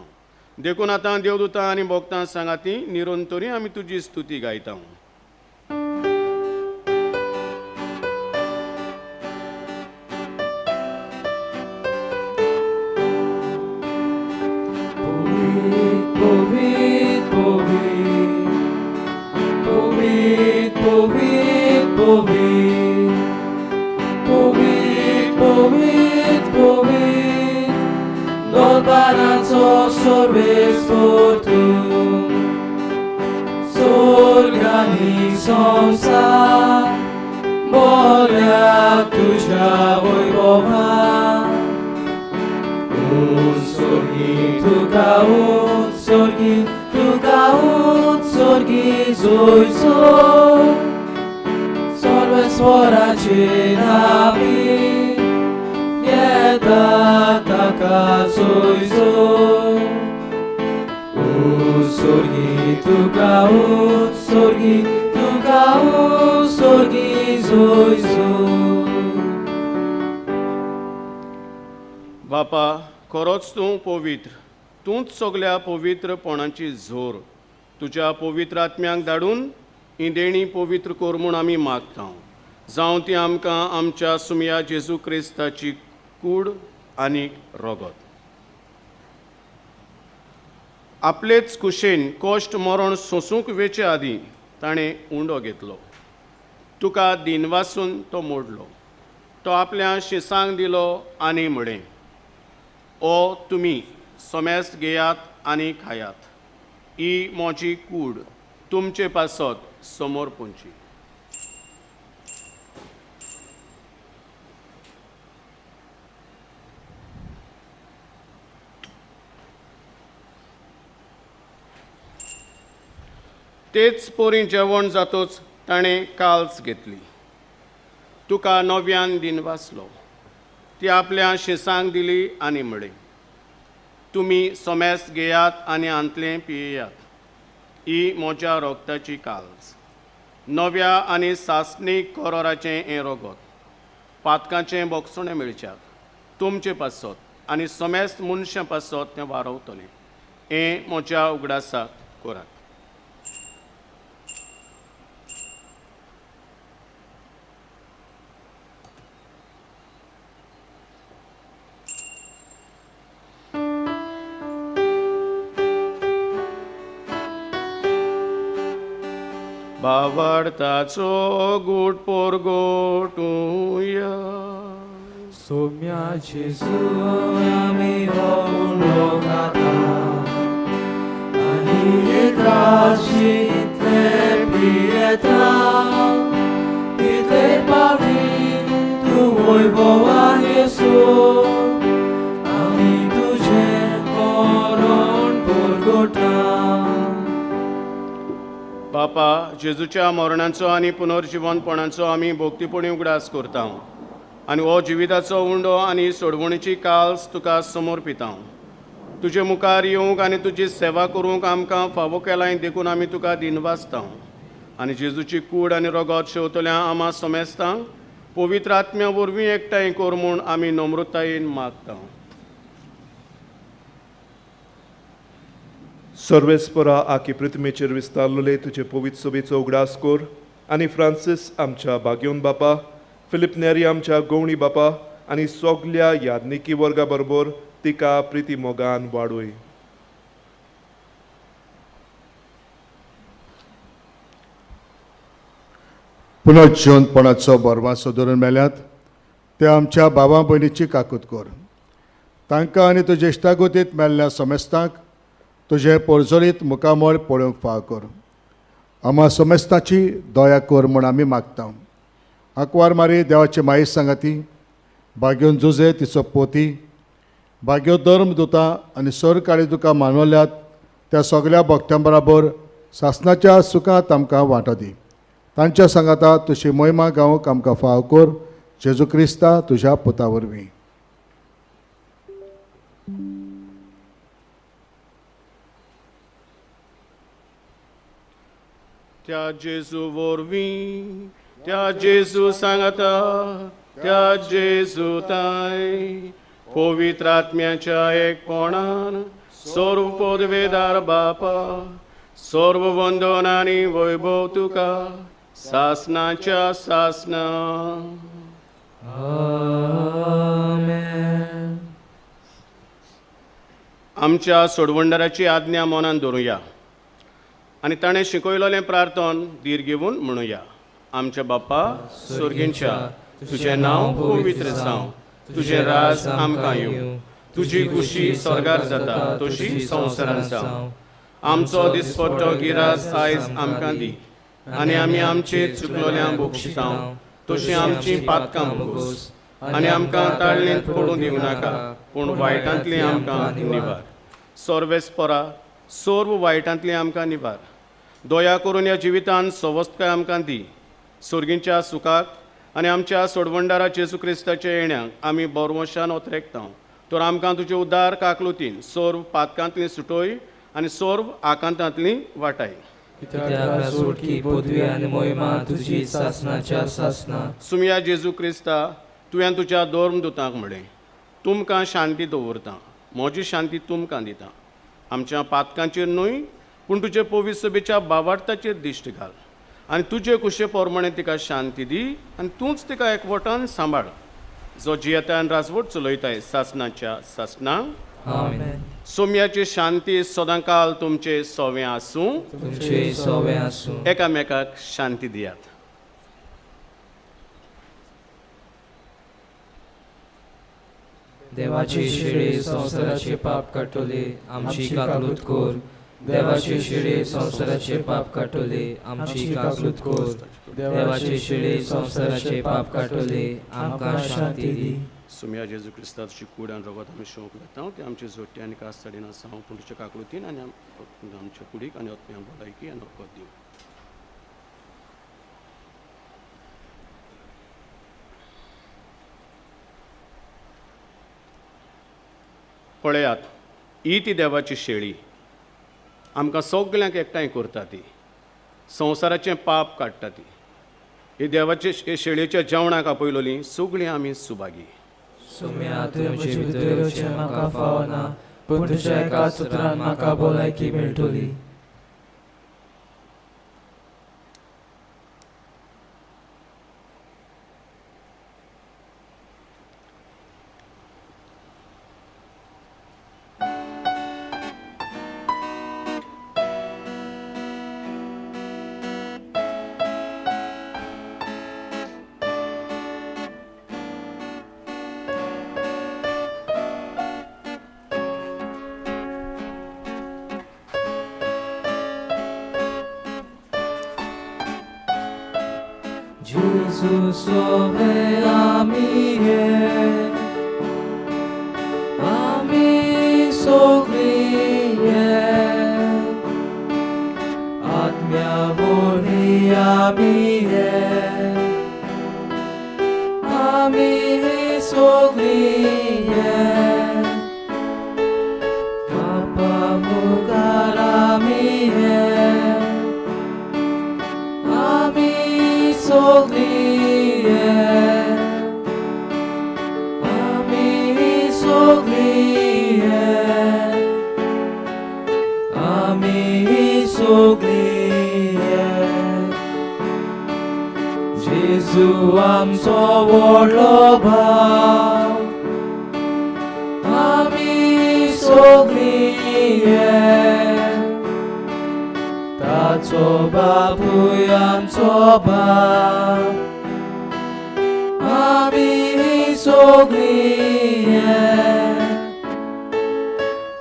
देखून आतां देवदूतां आनी भोगतां सांगाती निरंतरी आमी तुजी स्तुती गायता. Sorbespor tu, sorgani संसार, बोल्या तुझ्या वैभवा. उत्सर्गी तुका उत्सर्गी जोयचो, सर्वेस्वराचे नावी येता ताका जोयचो. उत्सर्गी तुका उत्सर्गी जोयचो. बापा, खरोच तूं पवित्र. तूंच सगल्या पवित्रपणाची झोर. तुज्या पवित्र आत्म्याक धाडून ही देणी पवित्र कर म्हूण आमी मागता. जावं ती आमकां आमच्या सुमया जेजू क्रिस्ताची कूड आनी रगत. आपलेच कुशेन कोश्ट मरण सोंसूंक वेचे आदीं ताणें उंडो घेतलो. तुका दिनवासून तो मोडलो. तो आपल्या शिसांक दिलो आनी म्हळें, ओ तुमी सोमेस घेयात आनी खायात. ही म्हजी कूड तुमचे पासत समोर पोंची. तेच पोरी जेवण जातोच ताणें काल्स घेतली. तुका नव्यान दिन वाचलो. ती आपल्या शिसांक दिली आनी म्हळें, तुमी सोमेस घेयात आनी आंतलें पियेयात. ही म्हज्या रोगताची काल्स. नव्या आनी सासणीक कोरोराचें हें रोगत. पातकाचें बोगसणें मेळच्याक तुमचे पासत आनी सोमेस मनशां पासत तें वारवतलें. हें म्हज्या उगडासाक करात. बावार्थाचो गूट पोरगोटूया. सोम्या जेजू आमी होऊंडो खाता आनी एक राशी इतले पियेता. कितले पावटी तूं वैभवान येसू आमी तुजें कोरोन पोरगोटा. बापा, जेजूच्या मरणाचो आनी पुनर्जिवनपणाचो आमी भोक्तीपणी उगडास करता आनी हो जिविताचो उंडो आनी सोडवणीची काल्स तुका समोर पिता. तुजे मुखार येवंक आनी तुजी सेवा करूंक आमकां फावो केलाय देखून आमी तुका दिनवासता आनी जेजूची कूड आनी रगत शेवतल्या आमा सोमेस्ता पवित्र आत्म्या वरवीं एकठांय कर म्हूण आमी नम्रतायेन मागता. सर्वेस्परा आखी पृथ्वीचेर विस्तारलेले तुजे पवित्र सभेचो उगडास कर आनी फ्रांसीस आमच्या बागयोन बापा, फिलिप नेरी आमच्या गवणी बापा आनी सगल्या यादनिकी वर्गा बरोबर तिका प्रिती मोगान वाडोय. पुनर्जीवनपणाचो बरवासो धरून मेल्यात ते आमच्या भावा भयणीची काकूत कर. तांकां आनी तुजे इश्टागोतीत मेल्ल्या समेस्तांक तुजे पोरजोरीत मुखामळ पळोवंक फाव कर. आमा समेस्ताची दया कर म्हूण आमी मागता. आंकवार मारी देवाची माई सांगाती, भाग्योन जुजे तिचो पोती, भाग्यो धर्मदुता आनी सर काळी तुका मानवल्यात त्या सगळ्या भक्त्यां बरोबर सासणाच्या सुखांत आमकां वांटो दी. तांच्या सांगाता तुजी महिमा गावंक आमकां फाव कर. जेजू क्रिस्ता तुज्या पुता वरवीं. त्या जेजू वरवीं, त्या जेजू सांगाता, त्या जेजू ताय पवित्र आत्म्याच्या एकपणान सर्व पदवेदार बापा, सर्व वंदन आनी वैभव तुका सासणाच्या सासना. आमेन. आमच्या सोडवंडराची आज्ञा मनान धरुया आनी ताणें शिकयलोलें प्रार्थन धीर घेवन म्हणुया. आमच्या बाप्पा सुर्गींच्या, तुजें नांव पवित्र जावं. तुजें राज आमकां येवं. तुजी खुशी स्वर्गार जाता तशी संवसारांत जावं. आमचो दिसपट्टो गिरास आयज आमकां दी आनी आमी आमचेर चुकलोल्यांक बक्षिसांव तशीं आमचीं पातकां भोगोस आनी आमकां ताळणेंत पडूं दिवं नाका पूण वायटांतली आमकां निवार. सर्वेस्परा सर्व वायटांतली आमकां निवार. दया करून ह्या जिवितांत सवस्तकाय आमकां दी. सुर्गींच्या सुखाक आनी आमच्या सोडवंडारा जेजू क्रिस्ताच्या येण्याक आमी बोरवशान ओतरेकता. तर आमकां तुजे उदार काकलुतीन सर्व पातकांतली सुटोय आनी सर्व आकांतांतली वाटाय. कित्याक सोडकी पदवी आनी मोहिमा तुजी सासणाच्या सासना. सुमया जेजू क्रिस्ता, तुवें तुज्या धर्मदुतांक म्हळें, तुमकां शांती दवरता, म्हजी शांती तुमकां दिता. आमच्या पातकांचेर न्हय पूण तुजे पवित्र सभेच्या भावार्थाचेर दिश्ट घाल आनी तुजे कुशे पोरमाणे तिका शांती दी आनी तूंच तिका एकवटान सांबाळ. जो जियेतान राजवट चलयताय सासणाच्या सासनांक. आमेन. सोम्याची शांती सदांकाल तुमचे सोवें आसूं. तुमचे सोवें आसूं. एकामेकाक शांती दियात. देवाचे शिळे संसाराचे पाप काटोले आमची काकलूत कोर. देवाचे शिळे संसाराचे पाप काटोले आमची काकलूत कोर. देवाचे शिळे संसाराचे पाप काटोले आमकां शांती दी. सुम्या जेजू क्रिस्ताची कूड आनी रगत आमी शोक घेता ते आमचे जोडटे आनी कास्तडीन आसा हांव पुंडूच्या काकलुतीन आनी आमच्या कुडीक आनी आत्म्यांक भलायकी आनी वखद दिवं. पळयात, ही ती देवाची शेळी आमकां सगल्यांक एकठांय करता ती, संवसाराचें पाप काडटा ती. ही देवाचे शेळयेच्या जेवणाक आपयलोली सगळीं आमी सुभागी. सुम्या तुमचे भितर येवचें म्हाका फावना, पूण तुज्या एकाच उतरान म्हाका भलायकी मेळटली. Gesù sove amie, ami soglie, atmia voli amie, ami soglie, papa mugar amie, ami soglie, ami soglie, ami soglie. Gesù amso vorloba, ami soglie. Tacoba puyam coba, ami soglie.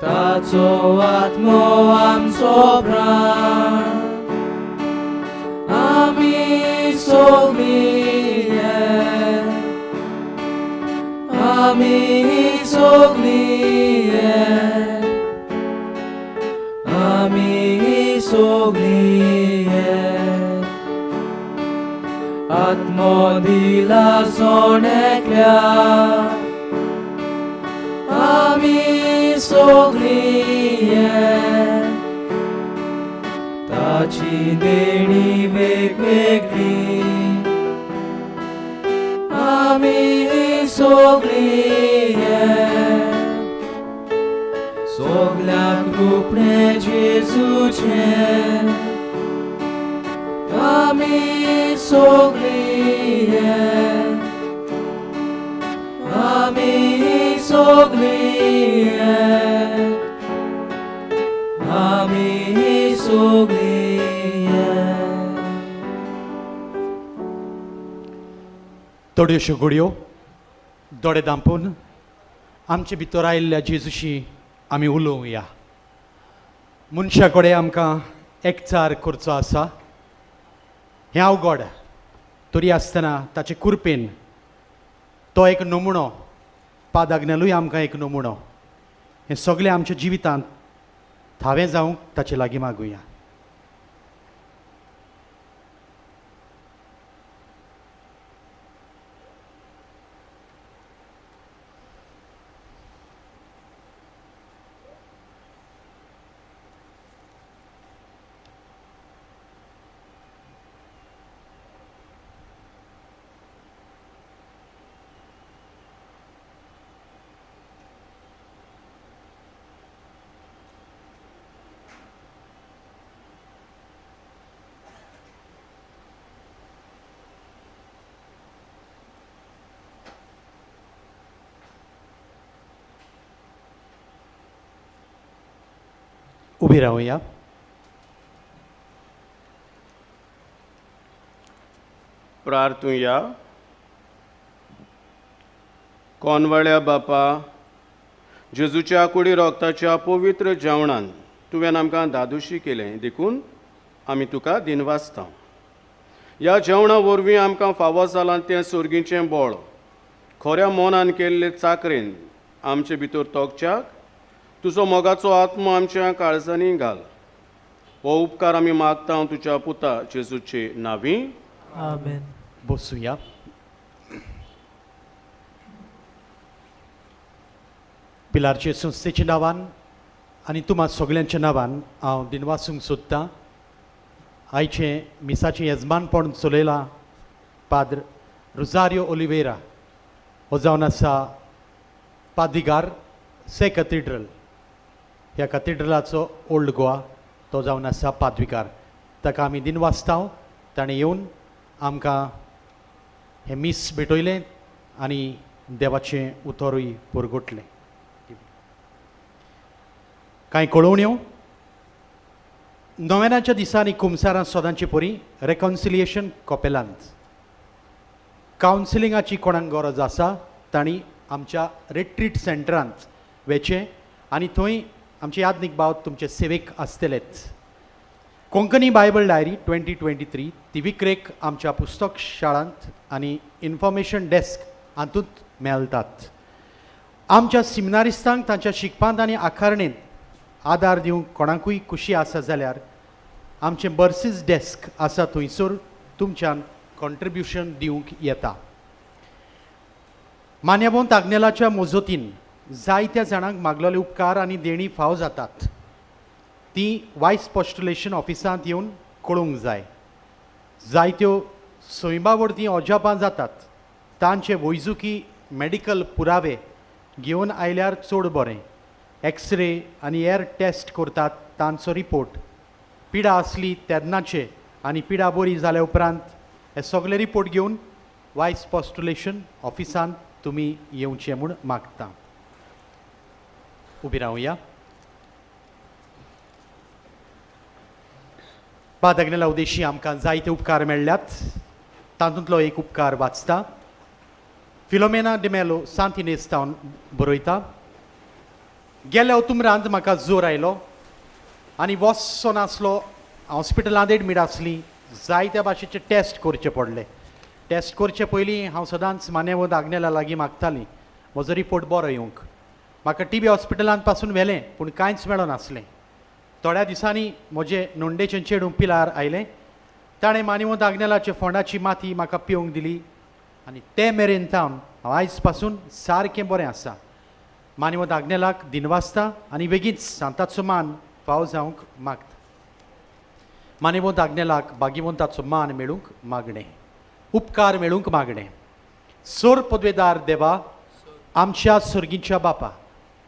Tacoat moam sobran, ami soglie, ami soglie, ami soglie. Atmo dila soneklia, ami soglie. Taci deni वेगवेगळी, ami soglie. Soglia grupne Jezucie, ami soglie, ami soglie, ami soglie. थोड्योश्यो घडयो दोळे धांपून आमचे भितर आयिल्ल्या जेजूशी आमी उलोवया. मनशा कडेन आमकां एकचार करचो आसा हें अवघड, तरी आसतना ताचे कुरपेन तो एक नमुणो, पाद आग्नेलूय आमकां एक नमुणो. हें सगळें आमच्या जिवितांत थावें जावंक ताचे लागीं मागुया. उबी रावया. प्रार्थूया. कोनवळ्या बापा, जेजूच्या कुडी रोगताच्या पवित्र जेवणान तुवें आमकां दादोशी केलें देखून आमी तुका दिनवासता. ह्या जेवणा वरवीं आमकां फावो जालां तें सुर्गीचें बोळ खऱ्या मोनान केल्ले चाकरेन आमचे भितर तोगच्याक तुजो मोगाचो आत्मो आमच्या काळजांनी घाल. हो उपकार आमी मागता तुज्या पुता जेजूचे नांवी. आमेन. बसूया. पिलारचे संस्थेच्या नांवान आनी तुम्हा सगळ्यांच्या नांवान हांव दिनवासूंक सोदतां. आयचे मिसाचें येजमानपण चलयलां पाद्र रोजारियो ओलिवेरा हो जावन आसा पाद्रिगार से कॅथिड्रल. ह्या कॅथिड्रलाचो ओल्ड गोवा तो जावन आसा पाद्विकार. ताका आमी दिनवासता. ताणें येवन आमकां हें मीस भेटयलें आनी देवाचें उतरूय पुरगुटलें. कांय कळोवण्यो. नोवेनाच्या दिसांनी कुमसारां सोदांची परी रेकॉन्सिलिएशन कॉपेलांत कावन्सिलिंगाची कोणाक गरज आसा तांणी आमच्या रिट्रीट सेंटरांत वचचें आनी थंय आमचे यादनीक भाव तुमचे सेवेक आसतलेच. कोंकणी बायबल डायरी 2023 ती विक्रेक आमच्या पुस्तक शाळांत आनी इन्फॉर्मेशन डेस्क हातूंत मेळटात. आमच्या सिमिनारिस्तांक तांच्या शिकपांत आनी आकारणेंत आदार दिवंक कोणाकूय खुशी आसा जाल्यार आमचें बर्सीस डेस्क आसा थंयसर तुमच्यान कॉन्ट्रिब्युशन दिवंक येता. मान्यवंत आग्नेलाच्या मोजतीन जायत्या जाणांक मागलेले उपकार आनी देणी फाव जातात. ती वायस पोस्टुलेशन ऑफिसांत येवन कळोवंक जाय. जायत्यो सोयंबावरती अजापां जातात. तांचे वैजकी मेडिकल पुरावे घेवन आयल्यार चड बरें. एक्सरे आनी एअर टेस्ट करतात तांचो रिपोर्ट पिडा आसली तेन्नाचे आनी पिडा बरी जाल्या उपरांत हे सगळे रिपोर्ट घेवन वायस पोस्टुलेशन ऑफिसांत तुमी येवचें म्हूण मागता. उबी रावया. पाद अग्नेला उद्देशी आमकां जायते उपकार मेळ्ळ्यात. तातूंतलो एक उपकार वाचता. फिलोमेना डिमेलो सांत इनेस्तावन बरयता. गेल्या ऑक्टोबरांत म्हाका जोर आयलो आनी वचचो नासलो. हॉस्पिटलांत एडमीट आसली. जायत्या भाशेचे टेस्ट करचे पडले. टेस्ट करचे पयलीं हांव सदांच मानेवंत आग्नेला लागीं मागतालीं म्हजो रिपोर्ट बरो येवंक. म्हाका टीबी हॉस्पिटलांत पासून व्हेलें पूण कांयच मेळो नासलें. थोड्या दिसांनी म्हजे नोंडेचें चेडूं पिलार आयलें. ताणें मानेवंत आग्नेलाचे फोंडाची माती म्हाका पिवंक दिली आनी ते मेरेन जावन हांव आयज पासून सारकें बरें आसा. मानेवंत आग्नेलाक दिनवासता आनी बेगीनच सांताचो मान फाव जावंक मागता. मानेवंत आग्नेलाक भाग्यवंताचो मान मेळूंक मागणें. उपकार मेळूंक मागणें. सोर पदवेदार देवा, आमच्या सर्गीच्या बापा,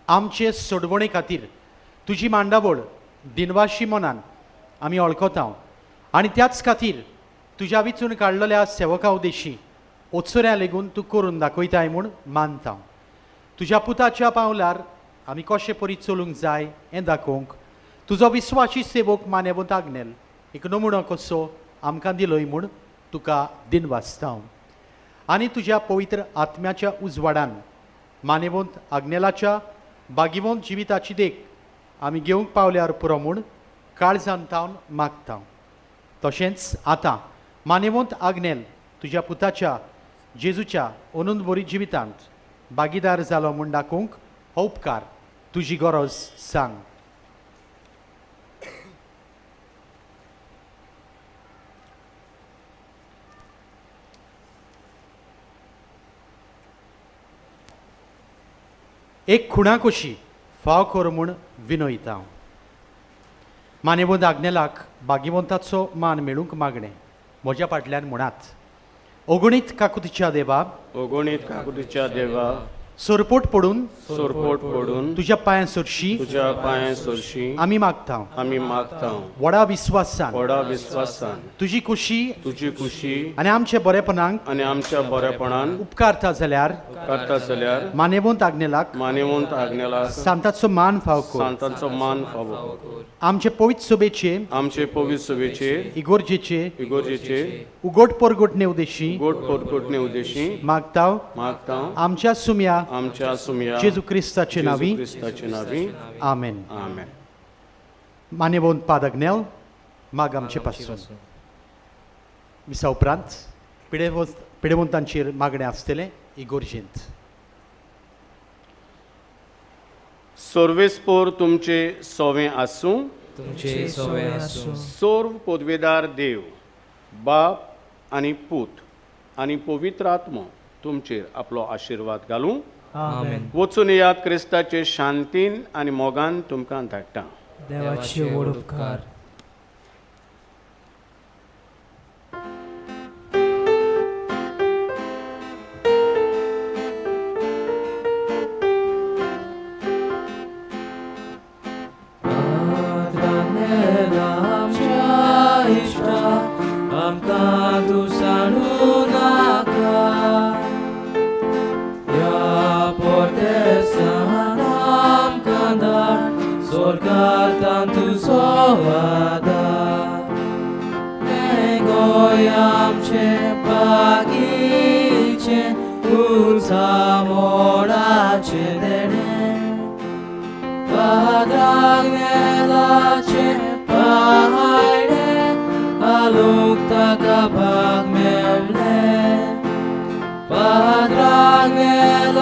आमचे सोडवणे खातीर तुजी मांडावळ दिनवाशी मनान आमी वळखता आनी त्याच खातीर तुज्या विचून काडलेल्या सेवका उद्देशी ओत्सऱ्या लेगून तूं करून दाखयताय म्हूण मानता. तुज्या पुताच्या पावलार आमी कशें परी चलूंक जाय हें दाखोवंक तुजो विस्वासी सेवक मानेवंत आग्नेल एक नमुनो कसो आमकां दिलोय म्हूण तुका दिनवासता. आनी तुज्या पवित्र आत्म्याच्या उजवाडान मानेवंत आग्नेलाच्या भाग्यवंत जिविताची देख आमी घेवंक पावल्यार पुरो म्हूण काळजान तावन मागता. तशेंच आतां मानेवंत आग्नेल तुज्या पुताच्या जेजूच्या अनंत बरी जिवितांत भागीदार जालो म्हूण दाखोवंक हो उपकार तुजी गरज सांग. एक खुणा कशी फाव कर म्हूण विनयता. मानेवंत आग्नेलाक भाग्यवंताचो मान मेळूंक मागणें. म्हज्या फाटल्यान म्हणात. अगणीत काकुतीच्या देवा, अगणीत काकुतीच्या देवा, सोरपोट पडून तुज्या पांयां सरशी आमी मागता. व्हडा विस्वासान तुजी खुशी आनी आमचे बरेपणांक उपकारता जाल्यार मानेवंत आग्नेलाक सांताचो मान फाव कर. आमचे पवित्र सभेचे इगोर्जेचे उगोट परगोटणे उद्देशी मागता. आमच्या सुम्या आमच्या सुमया जेजू क्रिस्ताचे नावी क्रिस्ताचे नावी आमेन. आमेन. मान्यवंत पाद अग्नेल माग आमचे पासून मिसा उपरांत पिडेवंतांचेर मागणें आसतलें इगोर्जेंत. सोर्वेस्पोर तुमचे सोवे आसूं. तुमचे सोवे आसूं. सोर्व पदवेदार देव बाप आनी पूत आनी पवित्र आत्मो तुमचेर आपलो आशिर्वाद घालूं. आमेन. वचून येयात क्रिस्ताचे शांतीन आनी मोगान तुमकां धाडटा. देवाचे व्हड उपकार. आमकां तूं सांडू नाका ह्या परदेसांत आमकां धाड स्वर्गांत तुजो वादार. हें गोंय आमचें बागीचें उंचा मोडाचें देणें आग्नेलाचें पायडें आलोक ताका भाग मेळ्ळें. आग्नेला